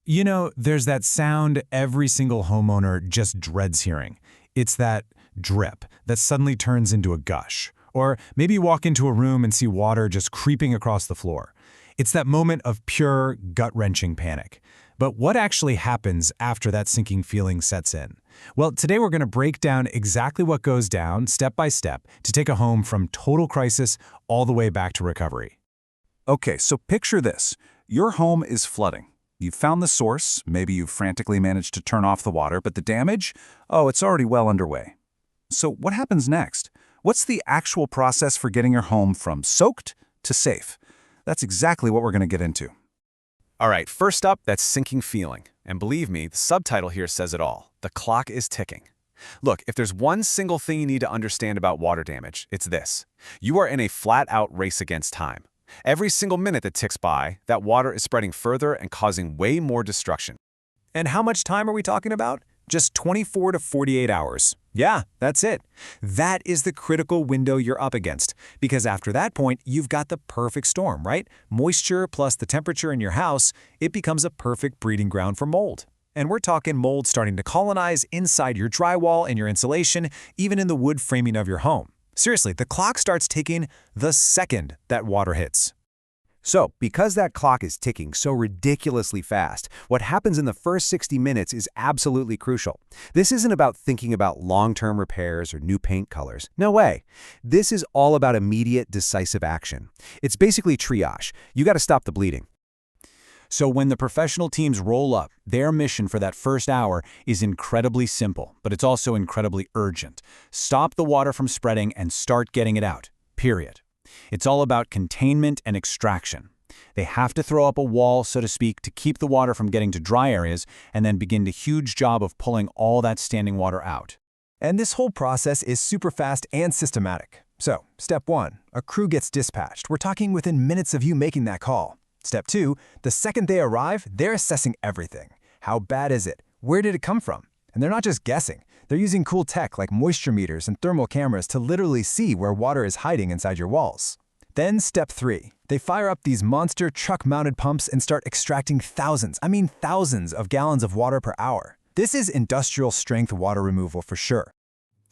You know, there's that sound every single homeowner just dreads hearing. It's that drip that suddenly turns into a gush. Or maybe you walk into a room and see water just creeping across the floor. It's that moment of pure, gut-wrenching panic. But what actually happens after that sinking feeling sets in? Well, today we're going to break down exactly what goes down, step by step, to take a home from total crisis all the way back to recovery. Okay, so picture this. Your home is flooding. You've found the source, maybe you've frantically managed to turn off the water, but the damage? Oh, it's already well underway. So what happens next? What's the actual process for getting your home from soaked to safe? That's exactly what we're going to get into. All right, first up, that sinking feeling. And believe me, the subtitle here says it all. The clock is ticking. Look, if there's one single thing you need to understand about water damage, it's this. You are in a flat-out race against time. Every single minute that ticks by, that water is spreading further and causing way more destruction. And how much time are we talking about? Just 24 to 48 hours. Yeah, that's it. That is the critical window you're up against, because after that point, you've got the perfect storm, right? Moisture plus the temperature in your house, it becomes a perfect breeding ground for mold. And we're talking mold starting to colonize inside your drywall and your insulation, even in the wood framing of your home. Seriously, the clock starts ticking the second that water hits. So, because that clock is ticking so ridiculously fast, what happens in the first 60 minutes is absolutely crucial. This isn't about thinking about long-term repairs or new paint colors. No way. This is all about immediate, decisive action. It's basically triage. You got to stop the bleeding. So when the professional teams roll up, their mission for that first hour is incredibly simple, but it's also incredibly urgent. Stop the water from spreading and start getting it out, period. It's all about containment and extraction. They have to throw up a wall, so to speak, to keep the water from getting to dry areas and then begin the huge job of pulling all that standing water out. And this whole process is super fast and systematic. So, step 1, a crew gets dispatched. We're talking within minutes of you making that call. Step 2, the second they arrive, they're assessing everything. How bad is it? Where did it come from? And they're not just guessing. They're using cool tech like moisture meters and thermal cameras to literally see where water is hiding inside your walls. Then step 3, they fire up these monster truck-mounted pumps and start extracting thousands of gallons of water per hour. This is industrial-strength water removal for sure.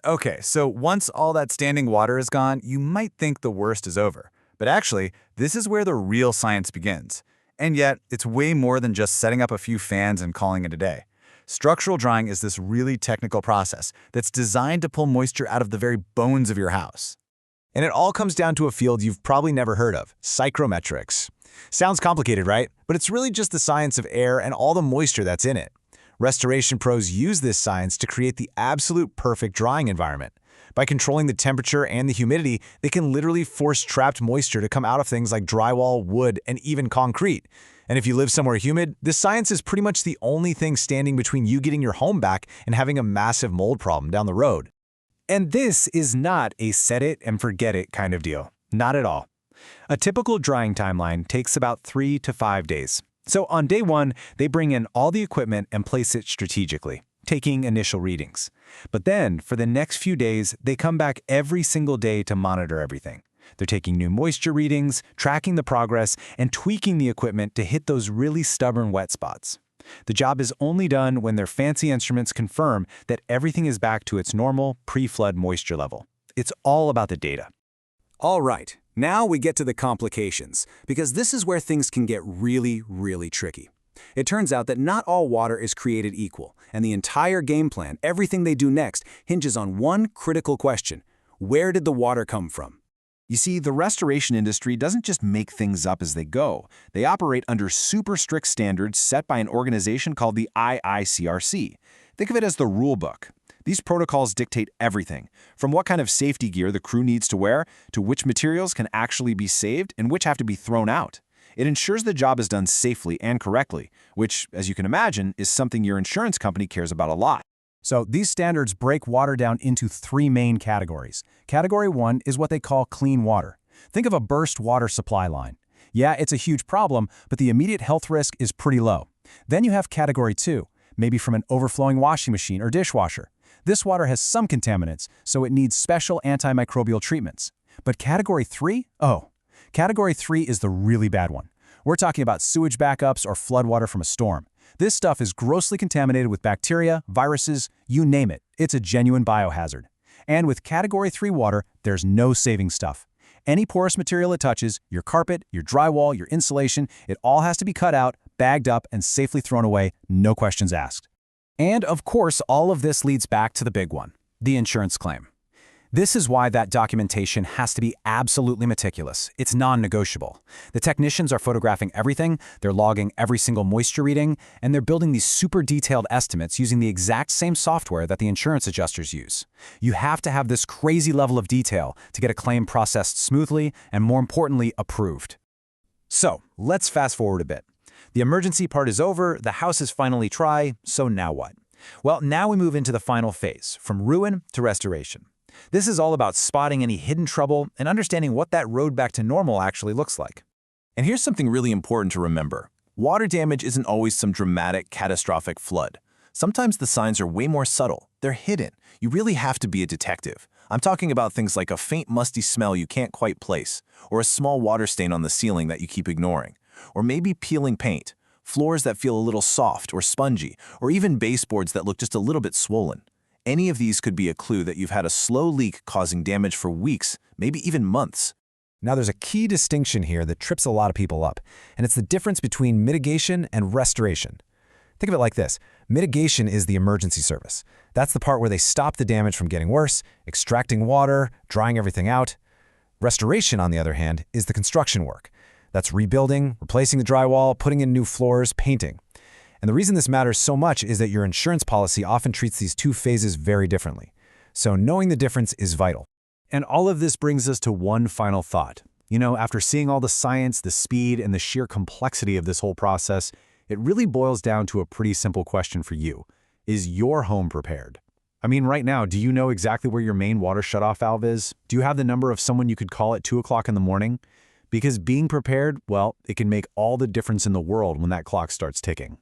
Okay, so once all that standing water is gone, you might think the worst is over. But actually, this is where the real science begins. And yet, it's way more than just setting up a few fans and calling it a day. Structural drying is this really technical process that's designed to pull moisture out of the very bones of your house. And it all comes down to a field you've probably never heard of, psychrometrics. Sounds complicated, right? But it's really just the science of air and all the moisture that's in it. Restoration pros use this science to create the absolute perfect drying environment. By controlling the temperature and the humidity, they can literally force trapped moisture to come out of things like drywall, wood, and even concrete. And if you live somewhere humid, this science is pretty much the only thing standing between you getting your home back and having a massive mold problem down the road. And this is not a set it and forget it kind of deal. Not at all. A typical drying timeline takes about 3 to 5 days. So on day 1, they bring in all the equipment and place it strategically, taking initial readings. But then, for the next few days, they come back every single day to monitor everything. They're taking new moisture readings, tracking the progress, and tweaking the equipment to hit those really stubborn wet spots. The job is only done when their fancy instruments confirm that everything is back to its normal pre-flood moisture level. It's all about the data. All right, now we get to the complications, because this is where things can get really, really tricky. It turns out that not all water is created equal, and the entire game plan, everything they do next, hinges on one critical question. Where did the water come from? You see, the restoration industry doesn't just make things up as they go. They operate under super strict standards set by an organization called the IICRC. Think of it as the rule book. These protocols dictate everything, from what kind of safety gear the crew needs to wear to which materials can actually be saved and which have to be thrown out. It ensures the job is done safely and correctly, which, as you can imagine, is something your insurance company cares about a lot. So these standards break water down into 3 main categories. Category 1 is what they call clean water. Think of a burst water supply line. Yeah, it's a huge problem, but the immediate health risk is pretty low. Then you have Category 2, maybe from an overflowing washing machine or dishwasher. This water has some contaminants, so it needs special antimicrobial treatments. But Category 3? Oh, Category 3 is the really bad one. We're talking about sewage backups or floodwater from a storm. This stuff is grossly contaminated with bacteria, viruses, you name it. It's a genuine biohazard. And with Category 3 water, there's no saving stuff. Any porous material it touches, your carpet, your drywall, your insulation, it all has to be cut out, bagged up, and safely thrown away, no questions asked. And of course, all of this leads back to the big one, the insurance claim. This is why that documentation has to be absolutely meticulous. It's non-negotiable. The technicians are photographing everything, they're logging every single moisture reading, and they're building these super detailed estimates using the exact same software that the insurance adjusters use. You have to have this crazy level of detail to get a claim processed smoothly and, more importantly, approved. So, let's fast forward a bit. The emergency part is over, the house is finally dry, so now what? Well, now we move into the final phase, from ruin to restoration. This is all about spotting any hidden trouble and understanding what that road back to normal actually looks like. And here's something really important to remember. Water damage isn't always some dramatic, catastrophic flood. Sometimes the signs are way more subtle. They're hidden. You really have to be a detective. I'm talking about things like a faint musty smell you can't quite place, or a small water stain on the ceiling that you keep ignoring, or maybe peeling paint, floors that feel a little soft or spongy, or even baseboards that look just a little bit swollen. Any of these could be a clue that you've had a slow leak causing damage for weeks, maybe even months. Now there's a key distinction here that trips a lot of people up, and it's the difference between mitigation and restoration. Think of it like this. Mitigation is the emergency service. That's the part where they stop the damage from getting worse, extracting water, drying everything out. Restoration, on the other hand, is the construction work. That's rebuilding, replacing the drywall, putting in new floors, painting. And the reason this matters so much is that your insurance policy often treats these two phases very differently. So knowing the difference is vital. And all of this brings us to one final thought. You know, after seeing all the science, the speed, and the sheer complexity of this whole process, it really boils down to a pretty simple question for you. Is your home prepared? I mean, right now, do you know exactly where your main water shutoff valve is? Do you have the number of someone you could call at 2 o'clock in the morning? Because being prepared, well, it can make all the difference in the world when that clock starts ticking.